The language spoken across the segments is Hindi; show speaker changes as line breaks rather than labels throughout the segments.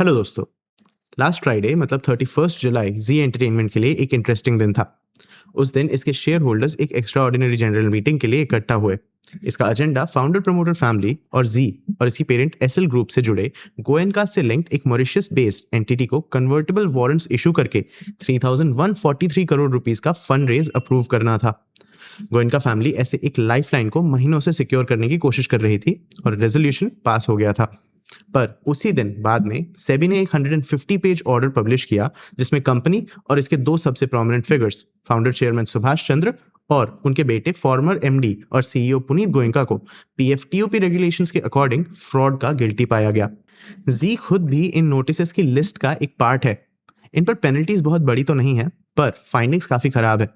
हेलो दोस्तों। लास्ट फ्राइडे मतलब 31 जुलाई जी एंटरटेनमेंट के लिए एक इंटरेस्टिंग दिन था। उस दिन इसके शेयर होल्डर्स एक एक्स्ट्रा ऑर्डिनरी जनरल मीटिंग के लिए इकट्ठा हुए। इसका एजेंडा फाउंडर प्रमोटर फैमिली और जी और इसकी पेरेंट एसएल ग्रुप से जुड़े गोयनका से लिंक्ड एक मॉरिशस बेस्ड एंटिटी को कन्वर्टेबल वारंट्स इशू करके 3143 करोड़ रुपीस का फंड रेज अप्रूव करना था। गोयनका फैमिली ऐसे एक लाइफलाइन को महीनों से सिक्योर करने की कोशिश कर रही थी और रेजोल्यूशन पास हो गया था। पर उसी दिन बाद में सेबी ने एक 150 पेज ऑर्डर पब्लिश किया जिसमें कंपनी और इसके दो सबसे prominent figures founder chairman Subhash Chandra और उनके बेटे फॉर्मर एमडी और सीईओ पुनीत गोयनका को पीएफटीओपी रेगुलेशंस के अकॉर्डिंग फ्रॉड का गिल्टी पाया गया। जी खुद भी इन नोटिसेस की लिस्ट का एक पार्ट है। इन पर पेनल्टीज बहुत बड़ी तो नहीं है पर फाइंडिंग्स काफी खराब है।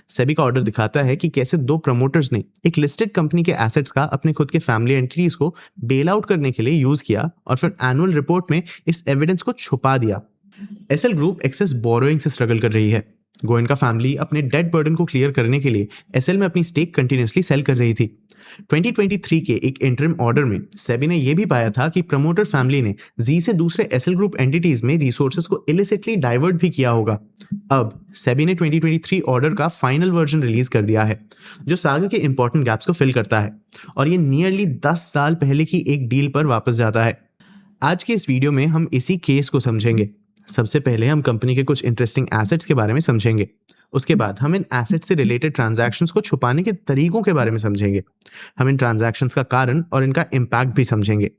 सेबी का ऑर्डर दिखाता है कि कैसे दो प्रमोटर्स ने एक लिस्टेड कंपनी के एसेट्स का अपने खुद के फैमिली एंटिटीज को बेल आउट करने के लिए यूज किया और फिर एनुअल रिपोर्ट में इस एविडेंस को छुपा दिया। एसएल ग्रुप एक्सेस बोरोइंग से स्ट्रगल कर रही है। गोयनका फैमिली अपने डेट बर्डन को क्लियर करने के लिए एसएल में अपनी स्टेक कंटिन्यूअसली सेल कर रही थी। 2023 के एक इंटरिम ऑर्डर में सेबी ने यह भी पाया था कि प्रमोटर फैमिली ने जी से दूसरे एसएल ग्रुप एंटिटीज में रिसोर्सेज को इलिसिटली डाइवर्ट भी किया होगा। अब सेबी ने 2023 ऑर्डर का फाइनल वर्जन रिलीज कर दिया है जो सागा के इंपॉर्टेंट गैप्स को फिल करता है और ये नियरली 10 साल पहले की एक डील पर वापस जाता है। आज के इस वीडियो में हम इसी केस को समझेंगे। सबसे पहले हम कंपनी के कुछ इंटरेस्टिंग एसेट्स के बारे में समझेंगे। उसके बाद हम इन एसेट्स से रिलेटेड ट्रांजैक्शंस को छुपाने के तरीकों के बारे में समझेंगे। हम इन ट्रांजैक्शंस का कारण और इनका इम्पैक्ट भी समझेंगे।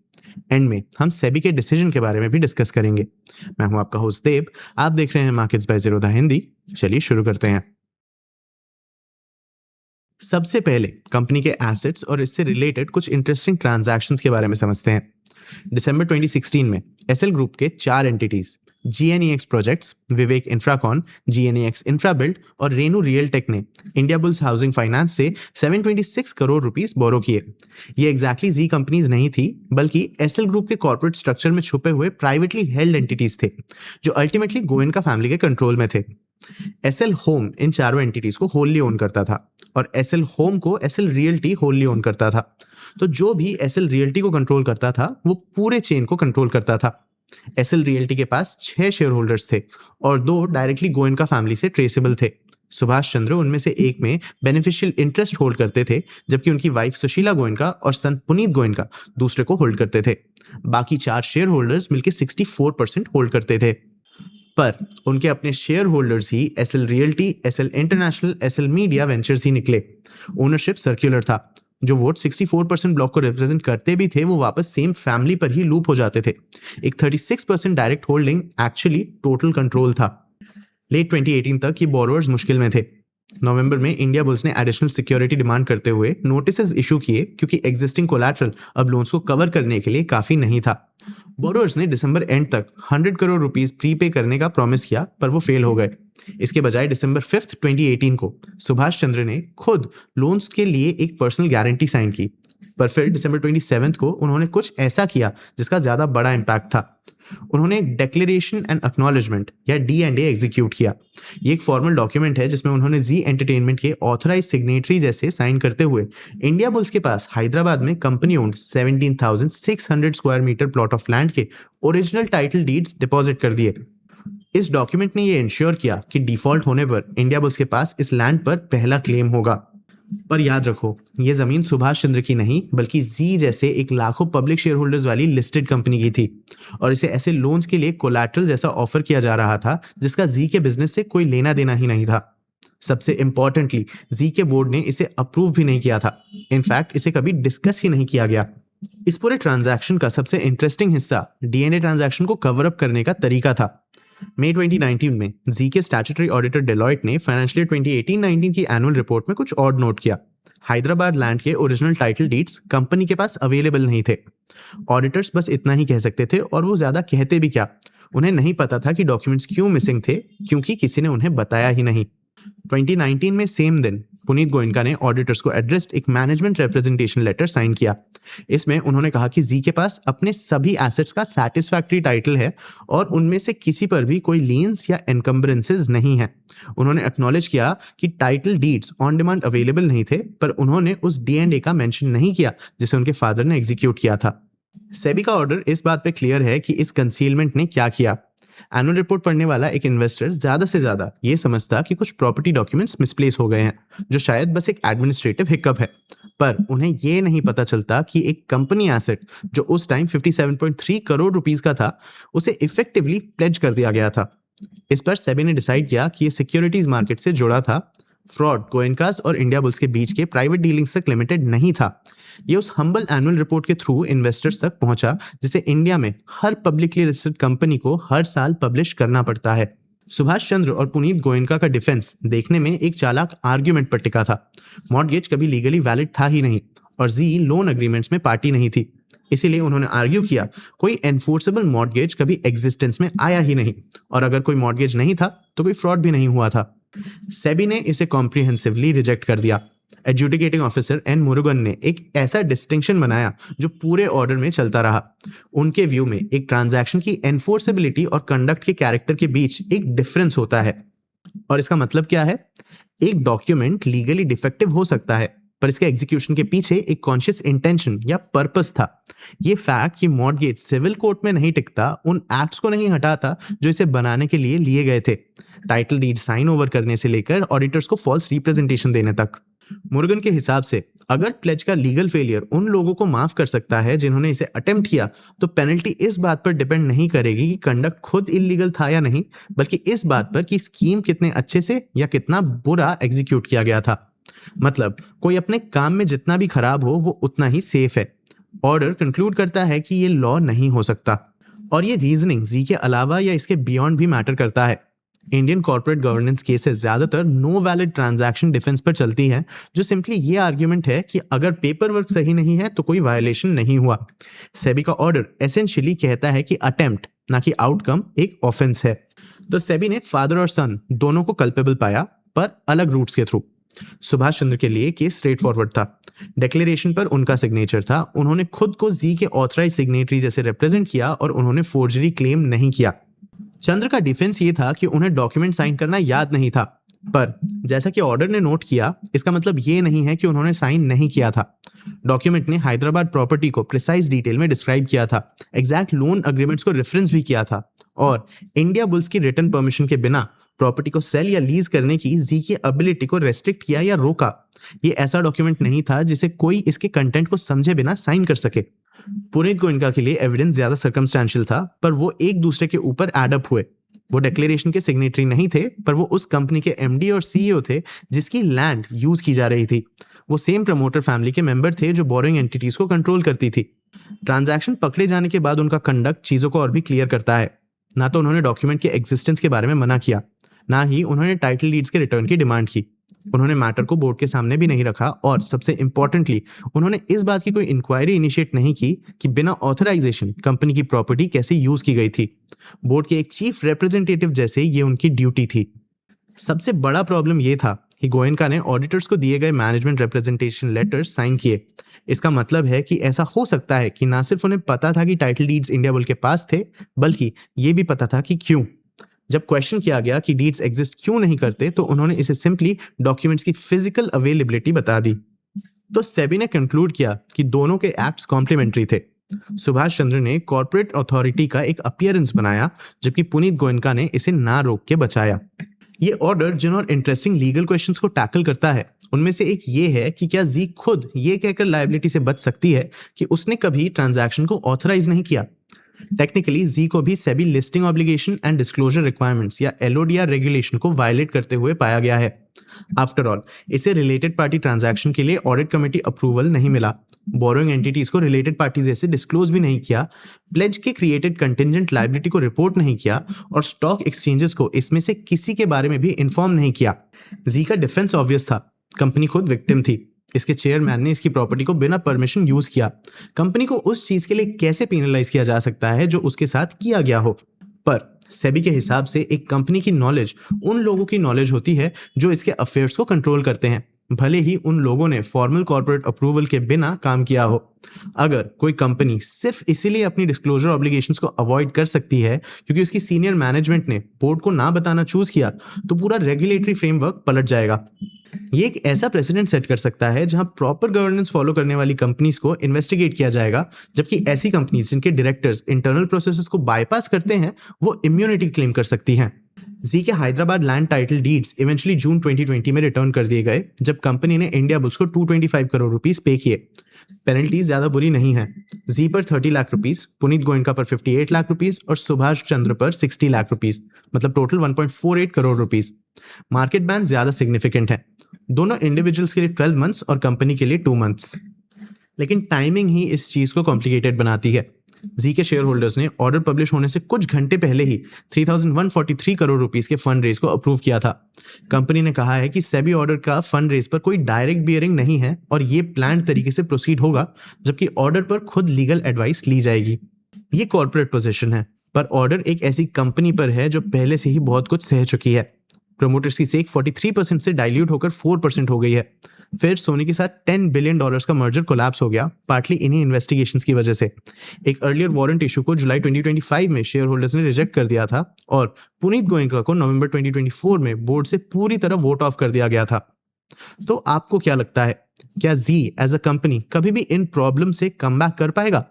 एंड में हम सेबी के डिसीजन के बारे में भी डिस्कस करेंगे। मैं हूं आपका होस्ट देव, आप देख रहे हैं मार्केट्स बाय ज़ीरोधा हिंदी। चलिए शुरू करते हैं। सबसे पहले कंपनी के एसेट्स और इससे रिलेटेड कुछ इंटरेस्टिंग ट्रांजैक्शंस के बारे में समझते हैं। दिसंबर 2016 में एसएल ग्रुप के 4 एंटिटीज GNEX प्रोजेक्ट्स, विवेक इंफ्राकॉन, GNEX इंफ्राबिल्ड और रेनू रियल टेक ने इंडिया बुल्स हाउसिंग फाइनेंस से 726 करोड़ रुपीस बोरो किए। ये एग्जैक्टली जी कंपनीज नहीं थी बल्कि एसएल ग्रुप के कॉर्पोरेट स्ट्रक्चर में छुपे हुए प्राइवेटली हेल्ड एंटिटीज थे जो अल्टीमेटली गोयनका फैमिली के कंट्रोल में थे। एसएल होम इन चारों एंटिटीज को होल्ली ओन करता था और एसएल होम को एसएल रियल्टी होल्ली ओन करता था। तो जो भी एसएल रियल्टी को कंट्रोल करता था वो पूरे चेन को कंट्रोल करता था। एसएल रियल्टी के पास 6 शेयर होल्डर्स थे और 2 डायरेक्टली गोयनका फैमिली से ट्रेसेबल थे। सुभाष चंद्र उनमें से एक में बेनिफिशियल इंटरेस्ट होल्ड करते थे जबकि उनकी वाइफ सुशीला गोयनका और सन पुनीत गोयनका दूसरे को होल्ड करते थे। बाकी 4 शेयर होल्डर्स मिलकर 64% होल्ड करते थे। पर उनके अपने शेयर होल्डर्स ही SL realty, SL international, SL media ventures ही निकले। ओनरशिप सर्कुलर था। जो वोट 64% ब्लॉक को रिप्रेजेंट करते भी थे वो वापस सेम फैमिली पर ही लूप हो जाते थे। एक 36% direct holding actually total control था। लेट 2018 तक ये बोरोअर्स मुश्किल में थे। नवंबर में इंडिया बुल्स ने एडिशनल सिक्योरिटी डिमांड करते हुए नोटिसेस इशू किए क्योंकि एग्जिस्टिंग कोलैटरल अब लोन्स को कवर करने के लिए काफी नहीं था। बोरोअर्स ने दिसंबर एंड तक 100 करोड़ रुपीस प्रीपे करने का प्रॉमिस किया पर वो फेल हो गए। इसके बजाय दिसंबर 5, 2018 को सुभाष चंद्र ने खुद लोन्स के लिए एक पर्सनल गारंटी साइन की। पर फिर दिसंबर 27 को उन्होंने कुछ ऐसा किया जिसका ज्यादा बड़ा इम्पैक्ट था। उन्होंने एक डिक्लेरेशन एंड एक्नॉलेजमेंट या D&A एग्जीक्यूट किया। ये एक फॉर्मल डॉक्यूमेंट है जिसमें उन्होंने जी एंटरटेनमेंट के ऑथराइज सिग्नेटरी जैसे साइन करते हुए इंडिया बुल्स के पास हैदराबाद में company owned 17,600 square metre plot of land के ओरिजिनल टाइटल डीड्स डिपॉजिट कर दिए। इस डॉक्यूमेंट ने यह इंश्योर किया कि डिफॉल्ट होने पर इंडिया बुल्स के पास इस लैंड पर पहला क्लेम होगा। पर याद रखो, ये जमीन सुभाष चंद्र की नहीं बल्कि जी जैसे एक लाखों पब्लिक शेयर होल्डर्स वाली लिस्टेड कंपनी की थी और इसे ऐसे लोन्स के लिए कोलैटरल जैसा ऑफर किया जा रहा था जिसका जी के बिजनेस से कोई लेना देना ही नहीं था। सबसे इंपॉर्टेंटली जी के बोर्ड ने इसे अप्रूव भी नहीं किया था। इनफैक्ट इसे कभी डिस्कस ही नहीं किया गया। इस पूरे ट्रांजैक्शन का सबसे इंटरेस्टिंग हिस्सा डीएनए ट्रांजैक्शन को कवर अप करने का तरीका था। मई 2019 में जी के स्टैट्यूटरी ऑडिटर डेलॉयट ने फाइनेंशियल 2018-19 की एनुअल रिपोर्ट में कुछ ऑड नोट किया। हैदराबाद लैंड के ओरिजिनल टाइटल डीड्स कंपनी के पास अवेलेबल नहीं थे। ऑडिटर्स बस इतना ही कह सकते थे और वो ज्यादा कहते भी क्या। उन्हें नहीं पता था कि डॉक्यूमेंट्स क्यों मिसिंग थे क्योंकि किसी ने उन्हें बताया ही नहीं। 2019 में सेम दिन पुनीत गोयनका ने ऑडिटर्स को एड्रेस्ड एक मैनेजमेंट रिप्रेजेंटेशन लेटर साइन किया। इसमें उन्होंने कहा कि जी के पास अपने सभी एसेट्स का सैटिस्फैक्टरी टाइटल है और उनमें से किसी पर भी कोई लीन्स या एनकम्बरेंसेस नहीं है। उन्होंने एक्नॉलेज किया कि title deeds on demand available नहीं थे पर उन्होंने उस D&A का मेंशन नहीं किया जिसे उनके फादर ने एग्जीक्यूट किया था। सेबी का ऑर्डर इस बात पे क्लियर है कि इस कंसीलमेंट ने क्या किया। एनुअल रिपोर्ट पढ़ने वाला एक इन्वेस्टर ज्यादा से ज्यादा ये समझता कि कुछ प्रॉपर्टी डॉक्यूमेंट्स मिसप्लेस हो गए हैं, जो शायद बस एक एडमिनिस्ट्रेटिव हिकअप है। पर उन्हें ये नहीं पता चलता कि एक कंपनी एसेट जो उस टाइम 57.3 करोड़ रुपीस का था, उसे इफेक्टिवली प्लेज कर दिया गया था। इस पर सेबी ने डिसाइड किया कि ये सिक्योरिटीज मार्केट से जुड़ा था, फ्रॉड गोयनकास और इंडिया बुल्स के बीच के प्राइवेट डीलिंग्स तक लिमिटेड नहीं था। ये उस हम्बल एनुअल रिपोर्ट के थ्रू इन्वेस्टर्स तक पहुंचा, जिसे इंडिया में हर पब्लिकली लिस्टेड कंपनी को हर साल पब्लिश करना पड़ता है। सुभाष चंद्र और पुनीत गोयनका का डिफेंस देखने में एक चालाक आर्ग्यूमेंट पर टिका था। मॉर्गेज कभी लीगली वैलिड था ही नहीं और जी लोन अग्रीमेंट्स में पार्टी नहीं थी। इसीलिए उन्होंने आर्ग्यू किया कोई एनफोर्सेबल मॉर्गेज कभी एग्जिस्टेंस में आया ही नहीं, और अगर कोई मॉर्गेज नहीं था तो कोई फ्रॉड भी नहीं हुआ था। सेबी ने इसे कॉम्प्रिहेंसिवली रिजेक्ट कर दिया। एडजुडिकेटिंग ऑफिसर एन मुरुगन ने एक ऐसा डिस्टिंक्शन बनाया जो पूरे ऑर्डर में चलता रहा। उनके व्यू में एक ट्रांजैक्शन की एनफोर्सेबिलिटी और कंडक्ट के कैरेक्टर के बीच एक डिफरेंस होता है। और इसका मतलब क्या है? एक डॉक्यूमेंट लीगली डिफेक्टिव हो सकता है, पर इसके एग्जीक्यूशन के पीछे एक कॉन्शियस इंटेंशन या पर्पस था। ये फैक्ट कि मॉर्गेज सिविल कोर्ट में नहीं टिकता उन एक्ट्स को नहीं हटाता जो इसे बनाने के लिए लिए गए थे, टाइटल डीड साइन ओवर करने से लेकर ऑडिटर्स को फॉल्स रिप्रेजेंटेशन देने तक। मुर्गन के हिसाब से अगर प्लेज का लीगल फेलियर उन लोगों को माफ कर सकता है जिन्होंने इसे अटेम्प्ट किया, तो पेनल्टी इस बात पर डिपेंड नहीं करेगी कि कंडक्ट खुद इलीगल था या नहीं, बल्कि इस बात पर कि स्कीम कितने अच्छे से या कितना बुरा एग्जीक्यूट किया गया था। मतलब कोई अपने काम में जितना भी खराब हो वो उतना ही सेफ है। ऑर्डर कंक्लूड करता है कि ये लॉ नहीं हो सकता, और ये रीजनिंग जी के अलावा या इसके बियॉन्ड भी मैटर करता है। इंडियन कॉर्पोरेट गवर्नेंस केसेस ज्यादातर नो वैलिड ट्रांजैक्शन डिफेंस पर चलती है, जो सिंपली ये आर्ग्यूमेंट है कि अगर पेपर वर्क सही नहीं है तो कोई वायलेशन नहीं हुआ। सेबी का ऑर्डर एसेंशियली कहता है कि अटेम्प्ट ना कि आउटकम एक ऑफेंस है। तो सेबी ने फादर और सन दोनों को कल्पेबल पाया, पर अलग रूट्स के थ्रू। सुभाष चंद्र के लिए केस स्ट्रेट फॉरवर्ड था। डिक्लेरेशन पर उनका सिग्नेचर था, उन्होंने खुद को जी के ऑथराइज सिग्नेटरी जैसे रिप्रेजेंट किया और उन्होंने फोर्जरी क्लेम नहीं किया। चंद्र का डिफेंस ये था कि उन्हें डॉक्यूमेंट साइन करना याद नहीं था, पर जैसा कि ऑर्डर ने नोट किया, इसका मतलब ये नहीं है कि उन्होंने साइन नहीं किया था। डॉक्यूमेंट ने हैदराबाद प्रॉपर्टी को प्रिसाइज डिटेल में डिस्क्राइब किया था, एग्जैक्ट लोन अग्रीमेंट्स को रेफरेंस भी किया था, और इंडिया बुल्स की रिटर्न परमिशन के बिना प्रॉपर्टी को सेल या लीज करने की जी की एबिलिटी को रेस्ट्रिक्ट किया या रोका। ये ऐसा डॉक्यूमेंट नहीं था जिसे कोई इसके कंटेंट को समझे बिना साइन कर सके। पुनीत गोयनका के लिए एविडेंस ज्यादा सर्कमस्टेंशियल था, पर वो एक दूसरे के ऊपर एड अप हुए। वो डिक्लेरेशन के सिग्नेटरी नहीं थे, पर वो उस कंपनी के एमडी और सीईओ थे जिसकी लैंड यूज की जा रही थी। वो सेम प्रमोटर फैमिली के मेंबर थे जो बोरोइंग एंटिटीज को कंट्रोल करती थी। ट्रांजैक्शन पकड़े जाने के बाद उनका कंडक्ट चीजों को और भी क्लियर करता है। ना तो उन्होंने डॉक्यूमेंट के एग्जिस्टेंस के बारे में मना किया, ना ही उन्होंने टाइटल डीड्स के रिटर्न की डिमांड की। उन्होंने मैटर को बोर्ड के सामने भी नहीं रखा, और सबसे इंपॉर्टेंटली उन्होंने इस बात की कोई इंक्वायरी इनिशिएट नहीं की कि बिना ऑथराइजेशन कंपनी की प्रॉपर्टी कैसे यूज की गई थी। बोर्ड के एक चीफ रिप्रेजेंटेटिव जैसे ये उनकी ड्यूटी थी। सबसे बड़ा प्रॉब्लम ये था कि गोयनका ने ऑडिटर्स को दिए गए मैनेजमेंट रिप्रेजेंटेशन लेटर्स साइन किए। इसका मतलब है कि ऐसा हो सकता है कि ना सिर्फ उन्हें पता था कि टाइटल डीड्स इंडिया बुल के पास थे, बल्कि ये भी पता था कि क्यों। जब क्वेश्चन किया गया कि डीड्स एग्जिस्ट क्यों नहीं करते, तो उन्होंने इसे सिंपली डॉक्यूमेंट्स की फिजिकल अवेलेबिलिटी बता दी। तो सेबी ने कंक्लूड किया कि दोनों के एक्ट्स कॉम्प्लीमेंट्री थे। सुभाष चंद्र ने कॉर्पोरेट अथॉरिटी का एक अपीयरेंस बनाया, जबकि पुनीत गोयनका ने इसे ना रोक के बचाया। ये ऑर्डर जिन और इंटरेस्टिंग लीगल क्वेश्चंस को टैकल करता है, उनमें से एक ये है कि क्या जी खुद ये कहकर लायबिलिटी से बच सकती है कि उसने कभी ट्रांजैक्शन को ऑथराइज नहीं किया। टेक्निकली जी को भी SEBI listing obligation and disclosure requirements या एलओडीआर रेगुलेशन को वायलेट करते हुए पाया गया है। आफ्टर ऑल, इसे रिलेटेड पार्टी ट्रांजैक्शन के लिए ऑडिट कमेटी अप्रूवल नहीं मिला, बोरोइंग एंटिटीज को रिलेटेड पार्टी जैसे डिस्क्लोज भी नहीं किया, प्लेज के क्रिएटेड कंटिंजेंट लायबिलिटी को रिपोर्ट नहीं किया, और स्टॉक एक्सचेंजेस को इसमें से किसी के बारे में भी इन्फॉर्म नहीं किया। जी का डिफेंस ऑब्वियस था, कंपनी खुद विक्टिम थी। इसके चेयरमैन ने इसकी प्रॉपर्टी को बिना परमिशन यूज किया। कंपनी को उस चीज के लिए कैसे पेनलाइज किया जा सकता है जो उसके साथ किया गया हो। पर सेबी के हिसाब से एक कंपनी की नॉलेज उन लोगों की नॉलेज होती है जो इसके अफेयर्स को कंट्रोल करते हैं, भले ही उन लोगों ने फॉर्मल कॉर्पोरेट अप्रूवल के बिना काम किया हो। अगर कोई कंपनी सिर्फ इसीलिए अपनी डिस्क्लोजर ऑब्लिगेशंस को अवॉइड कर सकती है क्योंकि उसकी सीनियर मैनेजमेंट ने बोर्ड को ना बताना चूज किया, तो पूरा रेगुलेटरी फ्रेमवर्क पलट जाएगा। ये एक ऐसा प्रेसिडेंट सेट कर सकता है जहां प्रॉपर गवर्नेंस फॉलो करने वाली कंपनीज को इन्वेस्टिगेट किया जाएगा, जबकि ऐसी कंपनीज जिनके डायरेक्टर्स इंटरनल प्रोसेसेस को बाईपास करते हैं वो इम्यूनिटी क्लेम कर सकती हैं। जी के Hyderabad land title deeds eventually June 2020 में रिटर्न कर दिए गए, जब कंपनी ने इंडिया बुल्स को 225 करोड़ रुपीस पे किए। पेनल्टीज ज्यादा बुरी नहीं है। जी पर 30 लाख रुपीस, पुनीत गोयनका पर 58 लाख रुपीस और सुभाष चंद्र पर 60 लाख रुपीस, मतलब total 1.48 crore rupees. Market ban ज्यादा सिग्निफिकेंट है, दोनों इंडिविजुअल्स के लिए 12 मंथ्स और कंपनी के लिए 2 मंथ्स। लेकिन टाइमिंग ही इस चीज को कॉम्प्लिकेटेड बनाती है। जी के शेयर होल्डर्स ने ऑर्डर पब्लिश होने से कुछ घंटे पहले ही 3143 करोड़ रुपीस के फंड रेज को अप्रूव किया था। कंपनी ने कहा है कि सेबी ऑर्डर का फंड रेज पर कोई डायरेक्ट बियरिंग नहीं है और ये प्लान्ड तरीके से प्रोसीड होगा, जबकि ऑर्डर पर खुद लीगल एडवाइस ली जाएगी। ये कॉर्पोरेट पोजीशन है, पर ऑर्डर एक ऐसी कंपनी पर है जो पहले से ही बहुत कुछ सह चुकी है। प्रमोटर्स की स्टेक 43% से डाइल्यूट होकर 4% हो गई है। फिर सोनी के साथ $10 बिलियन का मर्जर कोलैप्स हो गया, पार्टली इन्हीं इन्वेस्टिगेशंस की वजह से। एक अर्लियर वारंट इशू को जुलाई 2025 में शेयर होल्डर्स ने रिजेक्ट कर दिया था और पुनीत गोयनका को नवंबर 2024 में बोर्ड से पूरी तरह वोट ऑफ कर दिया गया था। तो आपको क्या लगता है, क्या जी एज अ कंपनी कभी भी इन प्रॉब्लम से कम बैक कर पाएगा?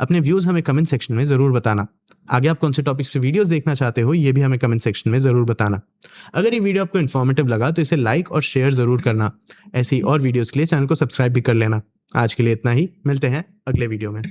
अपने व्यूज हमें कमेंट सेक्शन में जरूर बताना। आगे आप कौन से टॉपिक्स पे वीडियोस देखना चाहते हो ये भी हमें कमेंट सेक्शन में जरूर बताना। अगर ये वीडियो आपको इन्फॉर्मेटिव लगा तो इसे लाइक और शेयर जरूर करना। ऐसी और वीडियोस के लिए चैनल को सब्सक्राइब भी कर लेना। आज के लिए इतना ही, मिलते हैं अगले वीडियो में।